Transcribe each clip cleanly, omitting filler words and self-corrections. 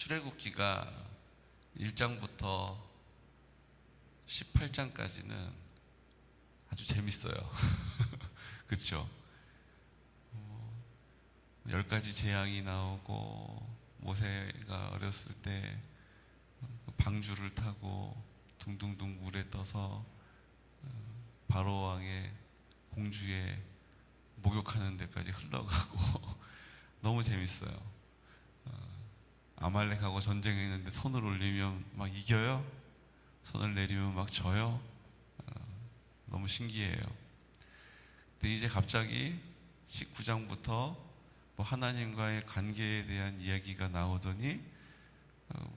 출애굽기가 1장부터 18장까지는 아주 재밌어요. 그렇죠? 10가지 재앙이 나오고, 모세가 어렸을 때 방주를 타고 둥둥둥 물에 떠서 바로 왕의 공주에 목욕하는 데까지 흘러가고 너무 재밌어요. 아말렉하고 전쟁했는데 손을 올리면 막 이겨요? 손을 내리면 막 져요? 너무 신기해요. 근데 이제 갑자기 19장부터 뭐 하나님과의 관계에 대한 이야기가 나오더니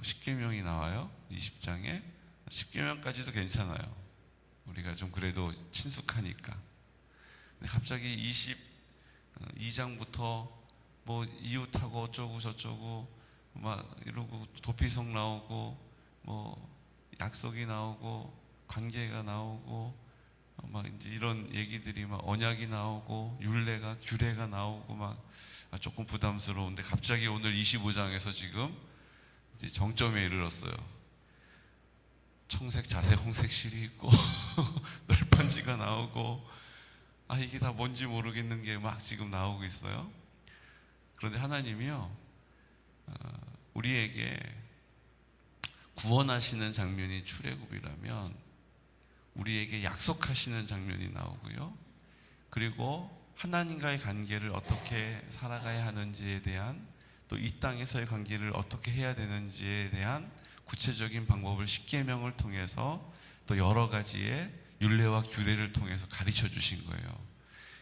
십계명이 나와요. 20장에. 십계명까지도 괜찮아요. 우리가 좀 그래도 친숙하니까. 근데 갑자기 22장부터 뭐 이웃하고 어쩌고 저쩌고 막 이러고 도피성 나오고 뭐 약속이 나오고 관계가 나오고 막 이제 이런 얘기들이 막 언약이 나오고 율례가 규례가 나오고 막 조금 부담스러운데, 갑자기 오늘 25장에서 지금 이제 정점에 이르렀어요. 청색, 자색, 홍색 실이 있고 널판지가 나오고, 이게 다 뭔지 모르겠는 게 막 지금 나오고 있어요. 그런데 하나님이요, 우리에게 구원하시는 장면이 출애굽이라면 우리에게 약속하시는 장면이 나오고요, 그리고 하나님과의 관계를 어떻게 살아가야 하는지에 대한, 또 이 땅에서의 관계를 어떻게 해야 되는지에 대한 구체적인 방법을 십계명을 통해서 또 여러 가지의 율례와 규례를 통해서 가르쳐 주신 거예요.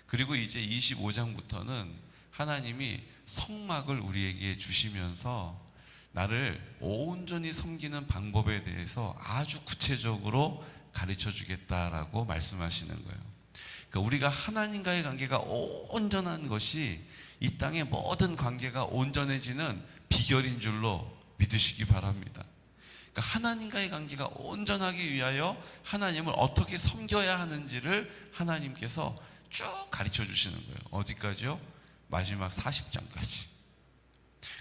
그리고 이제 25장부터는 하나님이 성막을 우리에게 주시면서 나를 온전히 섬기는 방법에 대해서 아주 구체적으로 가르쳐 주겠다라고 말씀하시는 거예요. 그러니까 우리가 하나님과의 관계가 온전한 것이 이 땅의 모든 관계가 온전해지는 비결인 줄로 믿으시기 바랍니다. 그러니까 하나님과의 관계가 온전하기 위하여 하나님을 어떻게 섬겨야 하는지를 하나님께서 쭉 가르쳐 주시는 거예요. 어디까지요? 마지막 40장까지.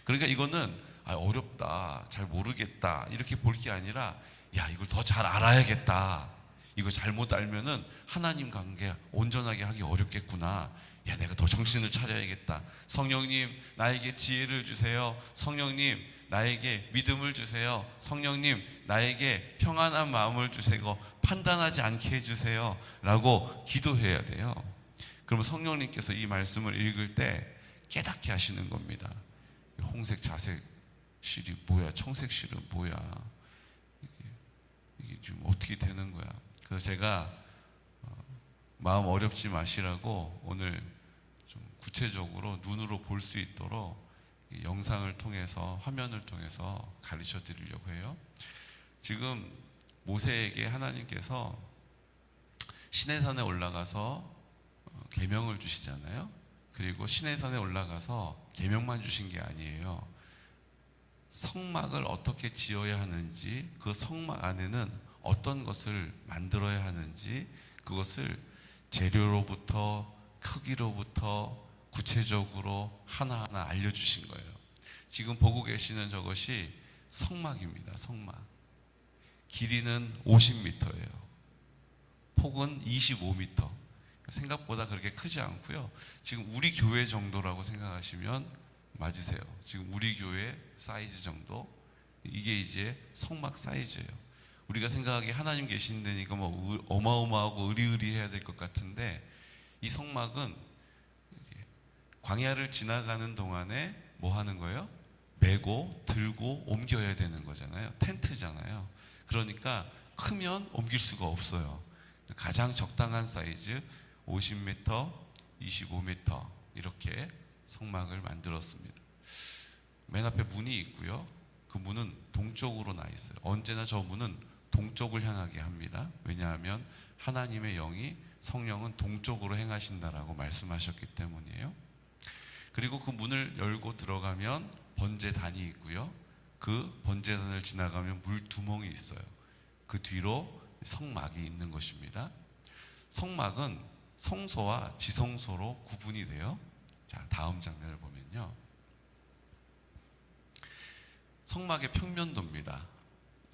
그러니까 이거는 어렵다, 잘 모르겠다 이렇게 볼 게 아니라, 야, 이걸 더 잘 알아야겠다, 이거 잘못 알면은 하나님 관계 온전하게 하기 어렵겠구나, 야, 내가 더 정신을 차려야겠다, 성령님 나에게 지혜를 주세요, 성령님 나에게 믿음을 주세요, 성령님 나에게 평안한 마음을 주세요, 판단하지 않게 해주세요 라고 기도해야 돼요. 그러면 성령님께서 이 말씀을 읽을 때 깨닫게 하시는 겁니다. 홍색, 자색 실이 뭐야, 청색 실은 뭐야, 이게 지금 어떻게 되는 거야. 그래서 제가 마음 어렵지 마시라고 오늘 좀 구체적으로 눈으로 볼 수 있도록 영상을 통해서, 화면을 통해서 가르쳐 드리려고 해요. 지금 모세에게 하나님께서 시내산에 올라가서 계명을 주시잖아요. 그리고 시내산에 올라가서 계명만 주신 게 아니에요. 성막을 어떻게 지어야 하는지, 그 성막 안에는 어떤 것을 만들어야 하는지, 그것을 재료로부터 크기로부터 구체적으로 하나하나 알려주신 거예요. 지금 보고 계시는 저것이 성막입니다. 성막. 길이는 50m예요. 폭은 25m. 생각보다 그렇게 크지 않고요. 지금 우리 교회 정도라고 생각하시면 맞으세요. 지금 우리 교회 사이즈 정도. 이게 이제 성막 사이즈예요. 우리가 생각하기에 하나님 계신 데니까 뭐 어마어마하고 의리의리해야 될 것 같은데, 이 성막은 광야를 지나가는 동안에 뭐 하는 거예요? 메고 들고 옮겨야 되는 거잖아요. 텐트잖아요. 그러니까 크면 옮길 수가 없어요. 가장 적당한 사이즈 50m, 25m 이렇게 성막을 만들었습니다. 맨 앞에 문이 있고요. 그 문은 동쪽으로 나 있어요. 언제나 저 문은 동쪽을 향하게 합니다. 왜냐하면 하나님의 영이, 성령은 동쪽으로 행하신다라고 말씀하셨기 때문이에요. 그리고 그 문을 열고 들어가면 번제단이 있고요. 그 번제단을 지나가면 물두멍이 있어요. 그 뒤로 성막이 있는 것입니다. 성막은 성소와 지성소로 구분이 돼요. 자, 다음 장면을 보면요. 성막의 평면도입니다.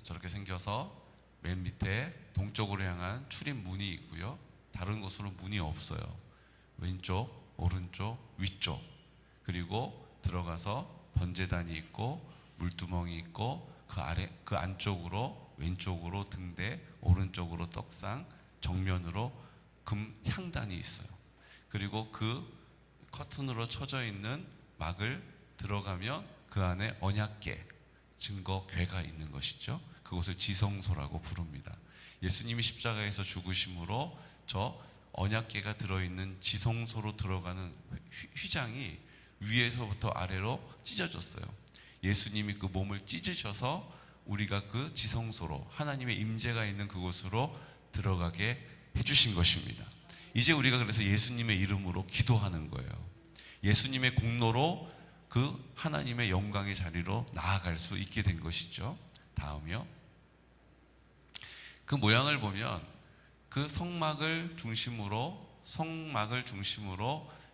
저렇게 생겨서 맨 밑에 동쪽으로 향한 출입문이 있고요. 다른 곳으로 문이 없어요. 왼쪽, 오른쪽, 위쪽, 그리고 들어가서 번제단이 있고 물두멍이 있고 그 안쪽으로 왼쪽으로 등대, 오른쪽으로 떡상, 정면으로 금 향단이 있어요. 그리고 그 커튼으로 쳐져 있는 막을 들어가면 그 안에 언약궤, 증거궤가 있는 것이죠. 그곳을 지성소라고 부릅니다. 예수님이 십자가에서 죽으심으로 저 언약궤가 들어있는 지성소로 들어가는 휘장이 위에서부터 아래로 찢어졌어요. 예수님이 그 몸을 찢으셔서 우리가 그 지성소로, 하나님의 임재가 있는 그곳으로 들어가게 해주신 것입니다. 이제 우리가 그래서 예수님의 이름으로 기도하는 거예요. 예수님의 공로로 그 하나님의 영광의 자리로 나아갈 수 있게 된 것이죠. 다음이요. 그 모양을 보면 그 성막을 중심으로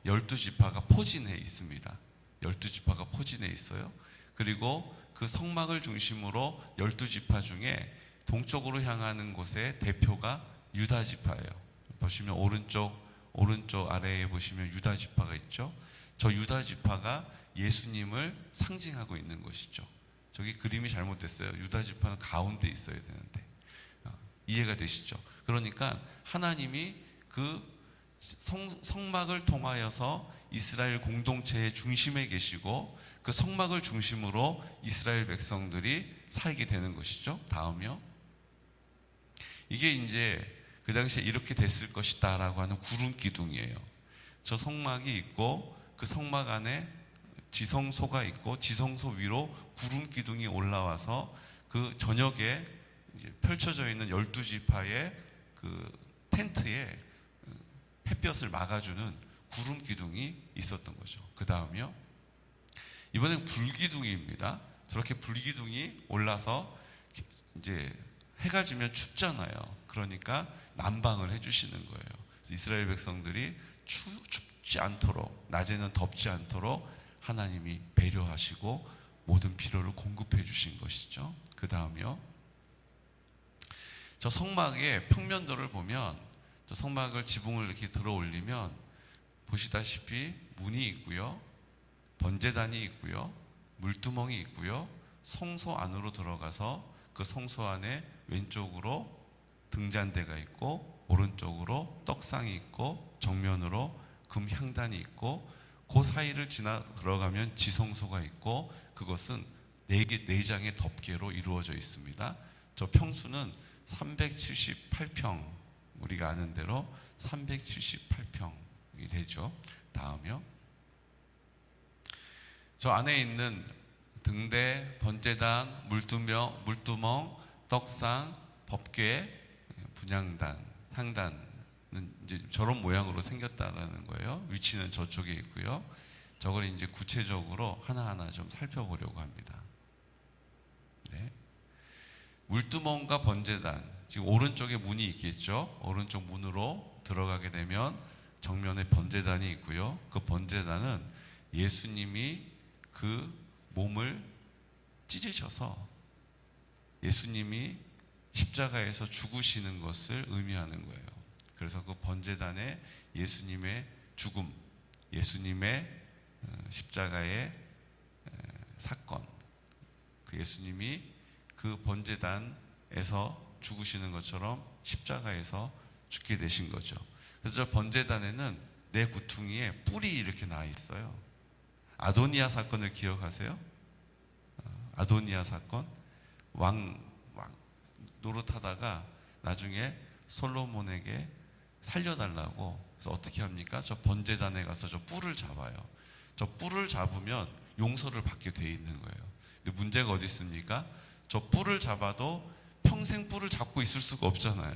12지파가 포진해 있습니다. 12지파가 포진해 있어요. 그리고 그 성막을 중심으로 12지파 중에 동쪽으로 향하는 곳의 대표가 유다지파예요. 보시면 오른쪽 아래에 보시면 유다지파가 있죠. 저 유다지파가 예수님을 상징하고 있는 것이죠. 저기 그림이 잘못됐어요. 유다지파는 가운데 있어야 되는데. 이해가 되시죠? 그러니까 하나님이 그 성막을 통하여서 이스라엘 공동체의 중심에 계시고 그 성막을 중심으로 이스라엘 백성들이 살게 되는 것이죠. 다음이요. 이게 이제 그 당시에 이렇게 됐을 것이다 라고 하는 구름 기둥이에요. 저 성막이 있고 그 성막 안에 지성소가 있고 지성소 위로 구름 기둥이 올라와서 그 저녁에 펼쳐져 있는 12지파의 그 텐트에 햇볕을 막아주는 구름 기둥이 있었던 거죠. 그 다음이요. 이번엔 불기둥입니다. 저렇게 불기둥이 올라서 이제 해가 지면 춥잖아요. 그러니까 난방을 해주시는 거예요. 그래서 이스라엘 백성들이 춥지 않도록, 낮에는 덥지 않도록 하나님이 배려하시고 모든 필요를 공급해 주신 것이죠. 그 다음이요. 저 성막의 평면도를 보면 저 성막을 지붕을 이렇게 들어 올리면 보시다시피 문이 있고요. 번제단이 있고요. 물두멍이 있고요. 성소 안으로 들어가서 그 성소 안에 왼쪽으로 등잔대가 있고 오른쪽으로 떡상이 있고 정면으로 금향단이 있고 그 사이를 지나 들어가면 지성소가 있고 그것은 4장의 덮개로 이루어져 있습니다. 저 평수는 378평, 우리가 아는 대로 378평이 되죠. 다음이요. 저 안에 있는 등대, 번제단, 물두멍, 떡상, 법궤, 분향단, 향단은 이제 저런 모양으로 생겼다라는 거예요. 위치는 저쪽에 있고요. 저걸 이제 구체적으로 하나하나 좀 살펴보려고 합니다. 네. 물두멍과 번제단, 지금 오른쪽에 문이 있겠죠. 오른쪽 문으로 들어가게 되면 정면에 번제단이 있고요. 그 번제단은 예수님이 그 몸을 찢으셔서 예수님이 십자가에서 죽으시는 것을 의미하는 거예요. 그래서 그 번제단에 예수님의 죽음, 예수님의 십자가의 사건, 그 예수님이 그 번제단에서 죽으시는 것처럼 십자가에서 죽게 되신 거죠. 그래서 저 번제단에는 내 구퉁이에 뿔이 이렇게 나 있어요. 아도니아 사건을 기억하세요? 아도니아 사건, 왕 노릇하다가 나중에 솔로몬에게 살려달라고, 그래서 어떻게 합니까? 저 번제단에 가서 저 뿔을 잡아요. 저 뿔을 잡으면 용서를 받게 돼 있는 거예요. 근데 문제가 어디 있습니까? 저 뿔을 잡아도 평생 뿔을 잡고 있을 수가 없잖아요.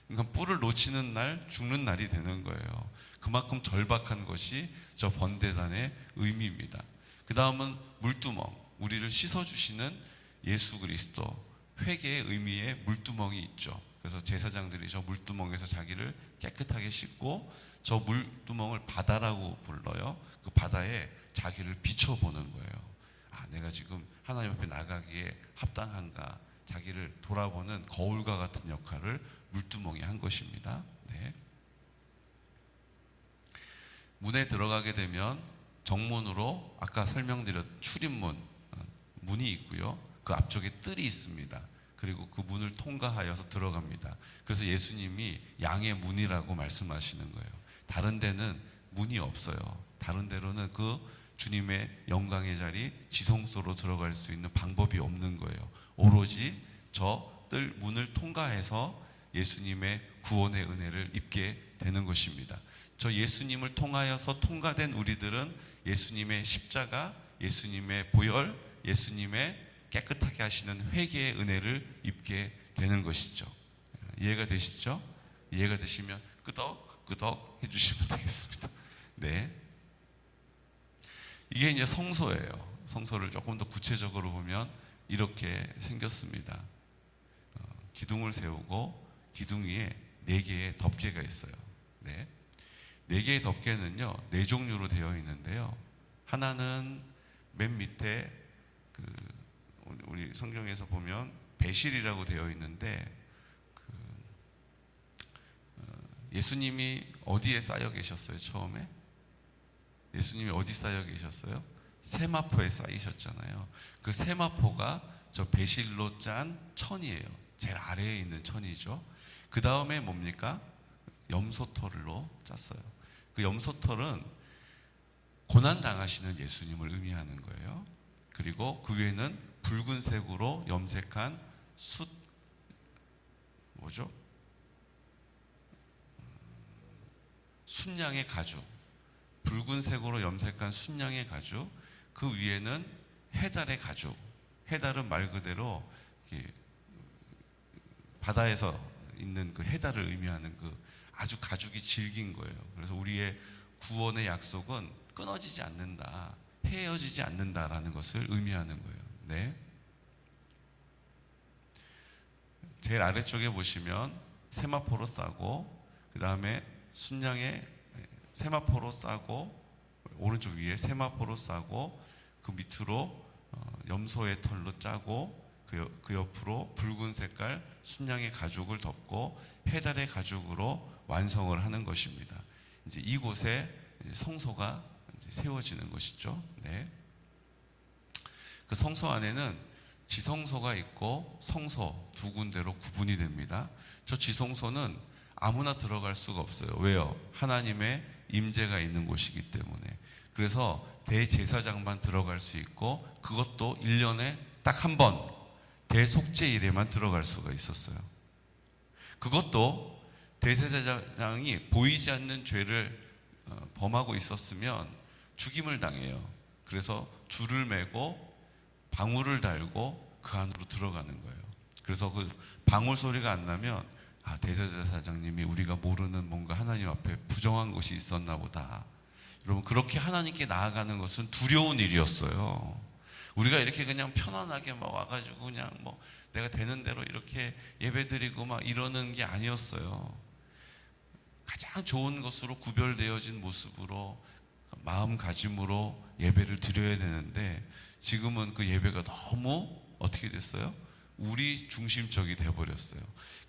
그러니까 뿔을 놓치는 날 죽는 날이 되는 거예요. 그만큼 절박한 것이 저 번제단의 의미입니다. 그 다음은 물두멍, 우리를 씻어주시는 예수 그리스도, 회개의 의미의 물두멍이 있죠. 그래서 제사장들이 저 물두멍에서 자기를 깨끗하게 씻고 저 물두멍을 바다라고 불러요. 그 바다에 자기를 비춰보는 거예요. 아, 내가 지금 하나님 앞에 나가기에 합당한가 자기를 돌아보는 거울과 같은 역할을 물두멍이 한 것입니다. 네. 문에 들어가게 되면 정문으로 아까 설명드렸 출입문 문이 있고요. 그 앞쪽에 뜰이 있습니다. 그리고 그 문을 통과하여서 들어갑니다. 그래서 예수님이 양의 문이라고 말씀하시는 거예요. 다른 데는 문이 없어요. 다른 데로는 그 주님의 영광의 자리 지성소로 들어갈 수 있는 방법이 없는 거예요. 오로지 저 뜰 문을 통과해서 예수님의 구원의 은혜를 입게 되는 것입니다. 저 예수님을 통하여서 통과된 우리들은 예수님의 십자가, 예수님의 보혈, 예수님의 깨끗하게 하시는 회개의 은혜를 입게 되는 것이죠. 이해가 되시죠? 이해가 되시면 끄덕끄덕 해주시면 되겠습니다. 네. 이게 이제 성소예요. 성소를 조금 더 구체적으로 보면 이렇게 생겼습니다. 기둥을 세우고 기둥 위에 4개의 덮개가 있어요. 네. 4개의 덮개는요, 4종류로 되어 있는데요. 하나는 맨 밑에 우리 성경에서 보면 배실이라고 되어 있는데 예수님이 어디에 쌓여 계셨어요? 처음에 예수님이 어디 쌓여 계셨어요? 세마포에 쌓이셨잖아요. 그 세마포가 저 배실로 짠 천이에요. 제일 아래에 있는 천이죠. 그 다음에 뭡니까? 염소털로 짰어요. 그 염소털은 고난 당하시는 예수님을 의미하는 거예요. 그리고 그 위에는 붉은색으로 염색한 순양의 가죽, 붉은색으로 염색한 순양의 가죽, 그 위에는 해달의 가죽. 해달은 말 그대로 바다에서 있는 그 해달을 의미하는 그 아주 가죽이 질긴 거예요. 그래서 우리의 구원의 약속은 끊어지지 않는다, 헤어지지 않는다라는 것을 의미하는 거예요. 네. 제일 아래쪽에 보시면 세마포로 싸고, 그 다음에 순양의 세마포로 싸고, 오른쪽 위에 세마포로 싸고, 그 밑으로 염소의 털로 짜고, 그 옆으로 붉은 색깔 순양의 가죽을 덮고 해달의 가죽으로 완성을 하는 것입니다. 이제 이곳에 성소가 이제 세워지는 것이죠. 네. 그 성소 안에는 지성소가 있고 성소 두 군데로 구분이 됩니다. 저 지성소는 아무나 들어갈 수가 없어요. 왜요? 하나님의 임재가 있는 곳이기 때문에. 그래서 대제사장만 들어갈 수 있고, 그것도 1년에 딱 한 번 대속죄일에만 들어갈 수가 있었어요. 그것도 대제사장이 보이지 않는 죄를 범하고 있었으면 죽임을 당해요. 그래서 줄을 매고 방울을 달고 그 안으로 들어가는 거예요. 그래서 그 방울 소리가 안 나면 대제사장님이 우리가 모르는 뭔가 하나님 앞에 부정한 것이 있었나 보다. 여러분, 그렇게 하나님께 나아가는 것은 두려운 일이었어요. 우리가 이렇게 그냥 편안하게 막 와가지고 그냥 뭐 내가 되는 대로 이렇게 예배드리고 막 이러는 게 아니었어요. 가장 좋은 것으로 구별되어진 모습으로 마음가짐으로 예배를 드려야 되는데, 지금은 그 예배가 너무 어떻게 됐어요? 우리 중심적이 되어버렸어요.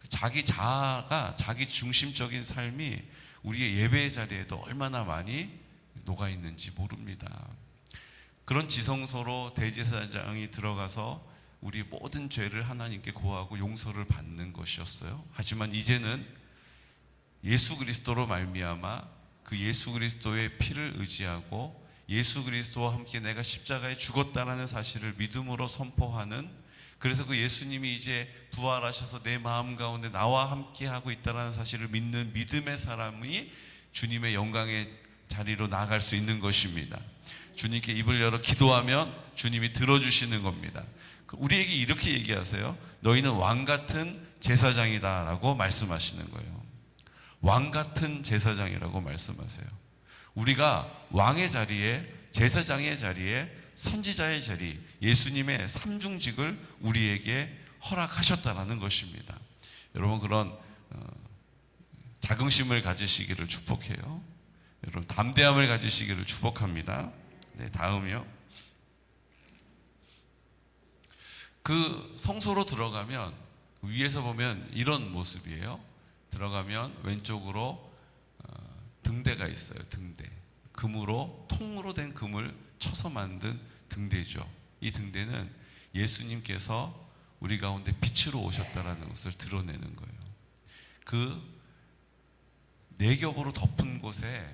자기 자아가, 자기 중심적인 삶이 우리의 예배의 자리에도 얼마나 많이 녹아있는지 모릅니다. 그런 지성소로 대제사장이 들어가서 우리 모든 죄를 하나님께 고하고 용서를 받는 것이었어요. 하지만 이제는 예수 그리스도로 말미암아 그 예수 그리스도의 피를 의지하고 예수 그리스도와 함께 내가 십자가에 죽었다라는 사실을 믿음으로 선포하는, 그래서 그 예수님이 이제 부활하셔서 내 마음 가운데 나와 함께 하고 있다라는 사실을 믿는 믿음의 사람이 주님의 영광의 자리로 나아갈 수 있는 것입니다. 주님께 입을 열어 기도하면 주님이 들어주시는 겁니다. 우리에게 이렇게 얘기하세요. 너희는 왕같은 제사장이다 라고 말씀하시는 거예요. 왕같은 제사장이라고 말씀하세요. 우리가 왕의 자리에, 제사장의 자리에, 선지자의 자리, 예수님의 삼중직을 우리에게 허락하셨다라는 것입니다. 여러분, 그런 자긍심을 가지시기를 축복해요. 여러분, 담대함을 가지시기를 축복합니다. 네, 다음이요. 그 성소로 들어가면 위에서 보면 이런 모습이에요. 들어가면 왼쪽으로 등대가 있어요. 등대. 금으로, 통으로 된 금을 쳐서 만든 등대죠. 이 등대는 예수님께서 우리 가운데 빛으로 오셨다라는 것을 드러내는 거예요. 그 네 겹으로 덮은 곳에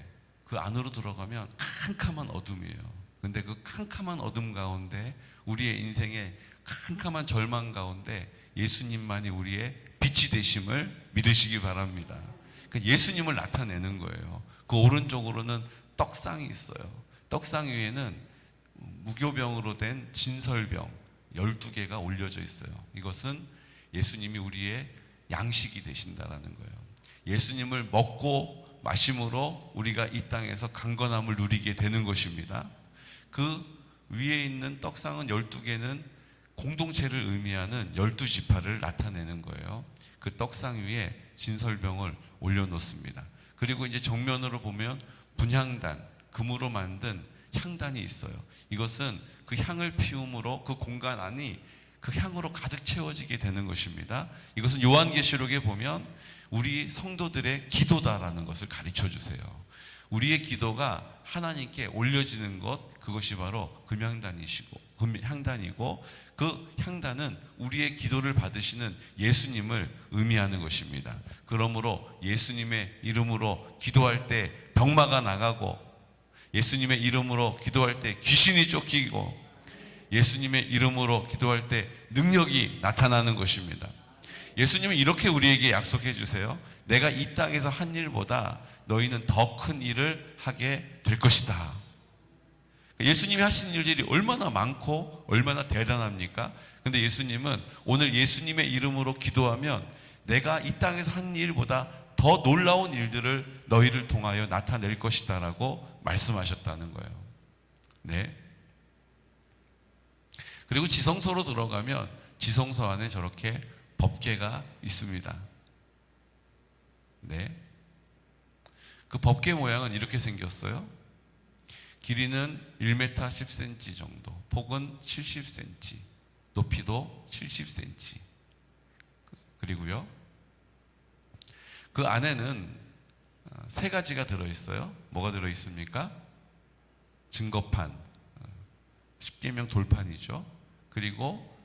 그 안으로 들어가면 캄캄한 어둠이에요. 근데 그 캄캄한 어둠 가운데, 우리의 인생의 캄캄한 절망 가운데 예수님만이 우리의 빛이 되심을 믿으시기 바랍니다. 그러니까 예수님을 나타내는 거예요. 그 오른쪽으로는 떡상이 있어요. 떡상 위에는 무교병으로 된 진설병 12개가 올려져 있어요. 이것은 예수님이 우리의 양식이 되신다라는 거예요. 예수님을 먹고 마심으로 우리가 이 땅에서 강건함을 누리게 되는 것입니다. 그 위에 있는 떡상은 12개는 공동체를 의미하는 12지파를 나타내는 거예요. 그 떡상 위에 진설병을 올려놓습니다. 그리고 이제 정면으로 보면 분향단, 금으로 만든 향단이 있어요. 이것은 그 향을 피움으로 그 공간 안이 그 향으로 가득 채워지게 되는 것입니다. 이것은 요한계시록에 보면 우리 성도들의 기도다라는 것을 가르쳐 주세요. 우리의 기도가 하나님께 올려지는 것, 그것이 바로 금향단이고, 그 향단은 우리의 기도를 받으시는 예수님을 의미하는 것입니다. 그러므로 예수님의 이름으로 기도할 때 병마가 나가고, 예수님의 이름으로 기도할 때 귀신이 쫓기고, 예수님의 이름으로 기도할 때 능력이 나타나는 것입니다. 예수님은 이렇게 우리에게 약속해 주세요. 내가 이 땅에서 한 일보다 너희는 더 큰 일을 하게 될 것이다. 예수님이 하신 일들이 얼마나 많고 얼마나 대단합니까? 근데 예수님은 오늘 예수님의 이름으로 기도하면 내가 이 땅에서 한 일보다 더 놀라운 일들을 너희를 통하여 나타낼 것이다 라고 말씀하셨다는 거예요. 네. 그리고 지성소로 들어가면 지성소 안에 저렇게 법궤가 있습니다. 네. 그 법궤 모양은 이렇게 생겼어요. 길이는 1m 10cm 정도, 폭은 70cm, 높이도 70cm. 그리고요, 그 안에는 세 가지가 들어있어요. 뭐가 들어있습니까? 증거판, 십계명 돌판이죠. 그리고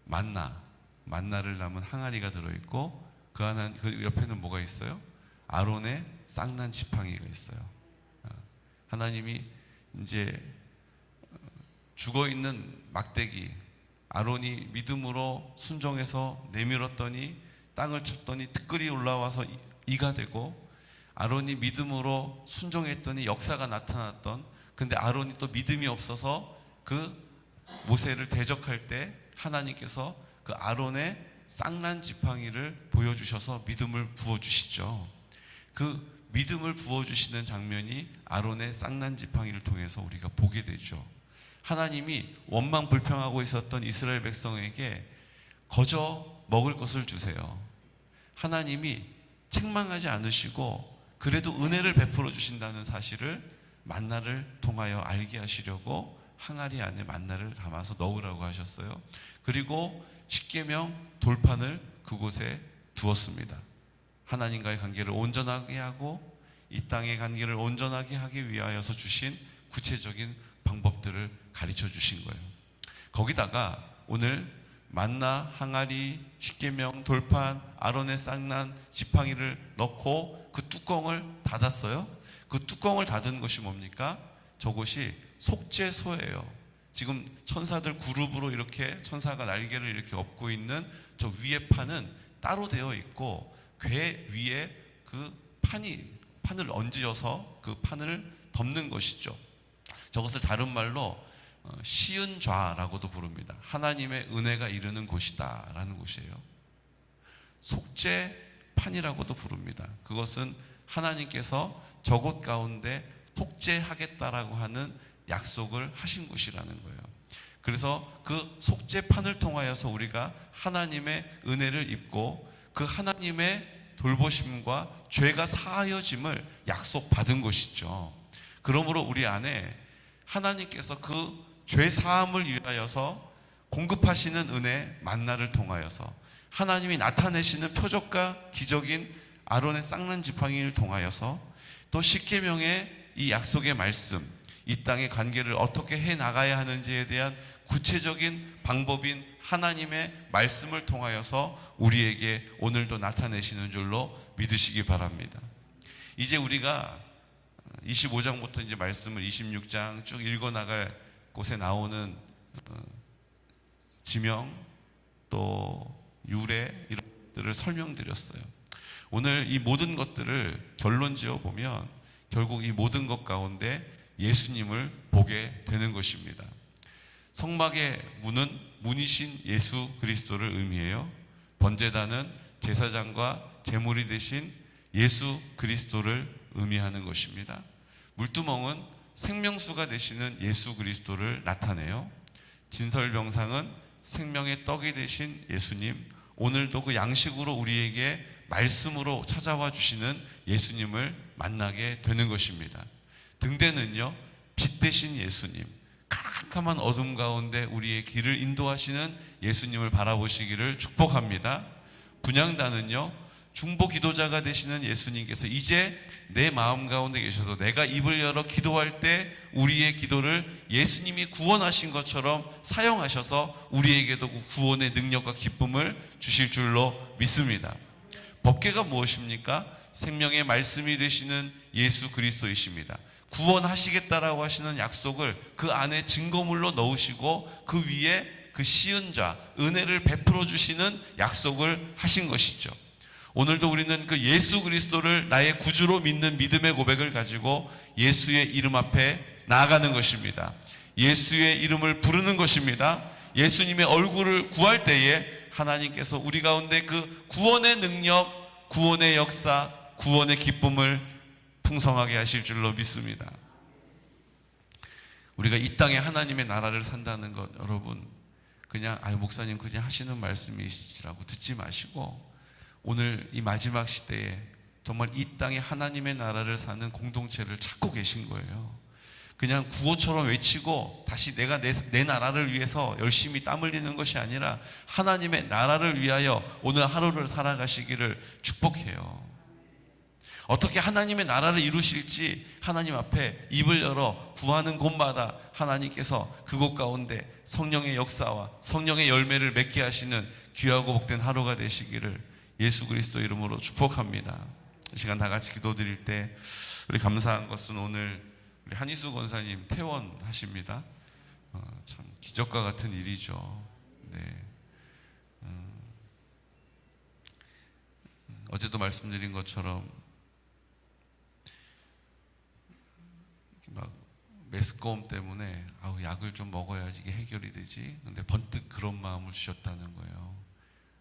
만나를 담은 항아리가 들어있고, 그 옆에는 뭐가 있어요? 아론의 쌍난 지팡이가 있어요. 하나님이 이제 죽어있는 막대기, 아론이 믿음으로 순종해서 내밀었더니 땅을 쳤더니 티끌이 올라와서 이가 되고, 아론이 믿음으로 순종했더니 역사가 나타났던, 근데 아론이 또 믿음이 없어서 그 모세를 대적할 때 하나님께서 그 아론의 쌍난 지팡이를 보여주셔서 믿음을 부어주시죠. 그 믿음을 부어주시는 장면이 아론의 쌍난 지팡이를 통해서 우리가 보게 되죠. 하나님이 원망 불평하고 있었던 이스라엘 백성에게 거저 먹을 것을 주세요. 하나님이 책망하지 않으시고 그래도 은혜를 베풀어 주신다는 사실을 만나를 통하여 알게 하시려고 항아리 안에 만나를 담아서 넣으라고 하셨어요. 그리고 십계명 돌판을 그곳에 두었습니다. 하나님과의 관계를 온전하게 하고 이 땅의 관계를 온전하게 하기 위하여서 주신 구체적인 방법들을 가르쳐 주신 거예요. 거기다가 오늘 만나, 항아리, 십계명 돌판, 아론의 쌍난 지팡이를 넣고 그 뚜껑을 닫았어요. 그 뚜껑을 닫은 것이 뭡니까? 저곳이 속죄소예요. 지금 천사들 그룹으로 이렇게 천사가 날개를 이렇게 엎고 있는 저 위에 판은 따로 되어 있고, 궤 위에 그 판을 얹어서 그 판을 덮는 것이죠. 저것을 다른 말로 시은좌라고도 부릅니다. 하나님의 은혜가 이르는 곳이다 라는 곳이에요. 속죄판이라고도 부릅니다. 그것은 하나님께서 저곳 가운데 속죄하겠다라고 하는 약속을 하신 곳이라는 거예요. 그래서 그 속죄판을 통하여서 우리가 하나님의 은혜를 입고 그 하나님의 돌보심과 죄가 사하여짐을 약속받은 것이죠. 그러므로 우리 안에 하나님께서 그 죄 사함을 위하여서 공급하시는 은혜 만나를 통하여서 하나님이 나타내시는 표적과 기적인 아론의 쌍난 지팡이를 통하여서 또 십계명의 이 약속의 말씀, 이 땅의 관계를 어떻게 해 나가야 하는지에 대한 구체적인 방법인 하나님의 말씀을 통하여서 우리에게 오늘도 나타내시는 줄로 믿으시기 바랍니다. 이제 우리가 25장부터 이제 말씀을 26장 쭉 읽어 나갈 곳에 나오는 지명 또 유래 이런 것들을 설명드렸어요. 오늘 이 모든 것들을 결론 지어 보면 결국 이 모든 것 가운데 예수님을 보게 되는 것입니다. 성막의 문은 문이신 예수 그리스도를 의미해요. 번제단은 제사장과 제물이 되신 예수 그리스도를 의미하는 것입니다. 물두멍은 생명수가 되시는 예수 그리스도를 나타내요. 진설병상은 생명의 떡이 되신 예수님, 오늘도 그 양식으로 우리에게 말씀으로 찾아와 주시는 예수님을 만나게 되는 것입니다. 등대는요, 빛 되신 예수님, 캄캄한 어둠 가운데 우리의 길을 인도하시는 예수님을 바라보시기를 축복합니다. 분향단은요, 중보 기도자가 되시는 예수님께서 이제 내 마음 가운데 계셔서 내가 입을 열어 기도할 때 우리의 기도를 예수님이 구원하신 것처럼 사용하셔서 우리에게도 구원의 능력과 기쁨을 주실 줄로 믿습니다. 법궤가 무엇입니까? 생명의 말씀이 되시는 예수 그리스도이십니다. 구원하시겠다라고 하시는 약속을 그 안에 증거물로 넣으시고 그 위에 그 시은 자, 은혜를 베풀어 주시는 약속을 하신 것이죠. 오늘도 우리는 그 예수 그리스도를 나의 구주로 믿는 믿음의 고백을 가지고 예수의 이름 앞에 나아가는 것입니다. 예수의 이름을 부르는 것입니다. 예수님의 얼굴을 구할 때에 하나님께서 우리 가운데 그 구원의 능력, 구원의 역사, 구원의 기쁨을 풍성하게 하실 줄로 믿습니다. 우리가 이 땅에 하나님의 나라를 산다는 것, 여러분 그냥 목사님 그냥 하시는 말씀이시라고 듣지 마시고 오늘 이 마지막 시대에 정말 이 땅에 하나님의 나라를 사는 공동체를 찾고 계신 거예요. 그냥 구호처럼 외치고 다시 내가 내 나라를 위해서 열심히 땀 흘리는 것이 아니라 하나님의 나라를 위하여 오늘 하루를 살아가시기를 축복해요. 어떻게 하나님의 나라를 이루실지 하나님 앞에 입을 열어 구하는 곳마다 하나님께서 그곳 가운데 성령의 역사와 성령의 열매를 맺게 하시는 귀하고 복된 하루가 되시기를 예수 그리스도 이름으로 축복합니다. 이 시간 다 같이 기도드릴 때 우리 감사한 것은 오늘 우리 한희수 권사님 퇴원하십니다. 참 기적과 같은 일이죠. 네. 어제도 말씀드린 것처럼 막 메스꺼움 때문에 약을 좀 먹어야지 이게 해결이 되지. 근데 번뜩 그런 마음을 주셨다는 거예요.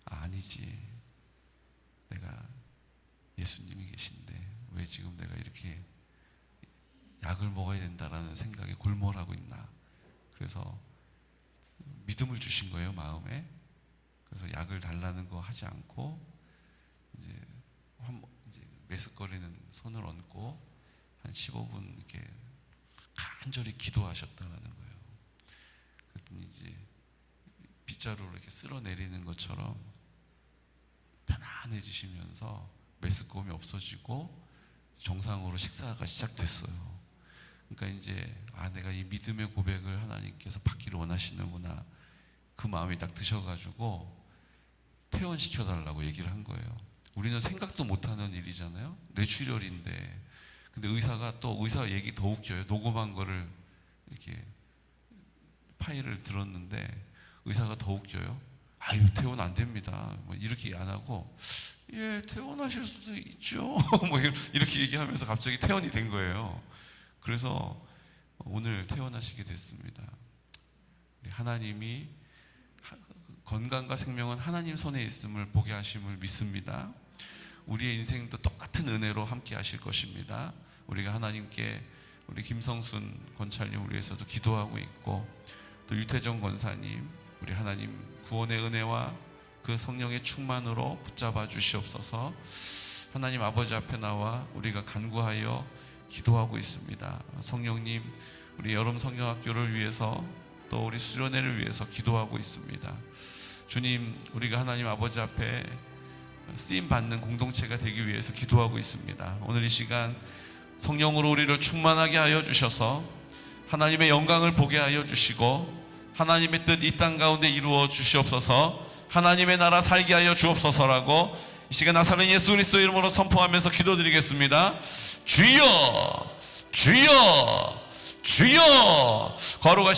아니지. 내가 예수님이 계신데 왜 지금 내가 이렇게 약을 먹어야 된다라는 생각에 골몰하고 있나. 그래서 믿음을 주신 거예요, 마음에. 그래서 약을 달라는 거 하지 않고 이제 메스꺼리는 손을 얹고 한 15분 이렇게 간절히 기도하셨다라는 거예요. 그랬더니 이제 빗자루로 이렇게 쓸어내리는 것처럼 편안해지시면서 메스꺼움이 없어지고 정상으로 식사가 시작됐어요. 그러니까 이제 내가 이 믿음의 고백을 하나님께서 받기를 원하시는구나. 그 마음이 딱 드셔가지고 퇴원시켜달라고 얘기를 한 거예요. 우리는 생각도 못하는 일이잖아요. 뇌출혈인데. 근데 의사 얘기 더 웃겨요. 녹음한 거를 이렇게 파일을 들었는데 의사가 더 웃겨요. 퇴원 안 됩니다. 뭐 이렇게 안 하고 예, 퇴원하실 수도 있죠. 뭐 이렇게 얘기하면서 갑자기 퇴원이 된 거예요. 그래서 오늘 퇴원하시게 됐습니다. 하나님이 건강과 생명은 하나님 손에 있음을 보게 하심을 믿습니다. 우리의 인생도 똑같은 은혜로 함께 하실 것입니다. 우리가 하나님께 우리 김성순 권찰님 위해서도 기도하고 있고 또 유태정 권사님 우리 하나님 구원의 은혜와 그 성령의 충만으로 붙잡아 주시옵소서. 하나님 아버지 앞에 나와 우리가 간구하여 기도하고 있습니다. 성령님 우리 여름 성령학교를 위해서 또 우리 수련회를 위해서 기도하고 있습니다. 주님, 우리가 하나님 아버지 앞에 쓰임 받는 공동체가 되기 위해서 기도하고 있습니다. 오늘 이 시간 성령으로 우리를 충만하게 하여 주셔서 하나님의 영광을 보게 하여 주시고 하나님의 뜻 이 땅 가운데 이루어 주시옵소서. 하나님의 나라 살게 하여 주옵소서라고 이 시간 나사렛 예수 그리스도 이름으로 선포하면서 기도드리겠습니다. 주여, 주여, 주여. 거룩하신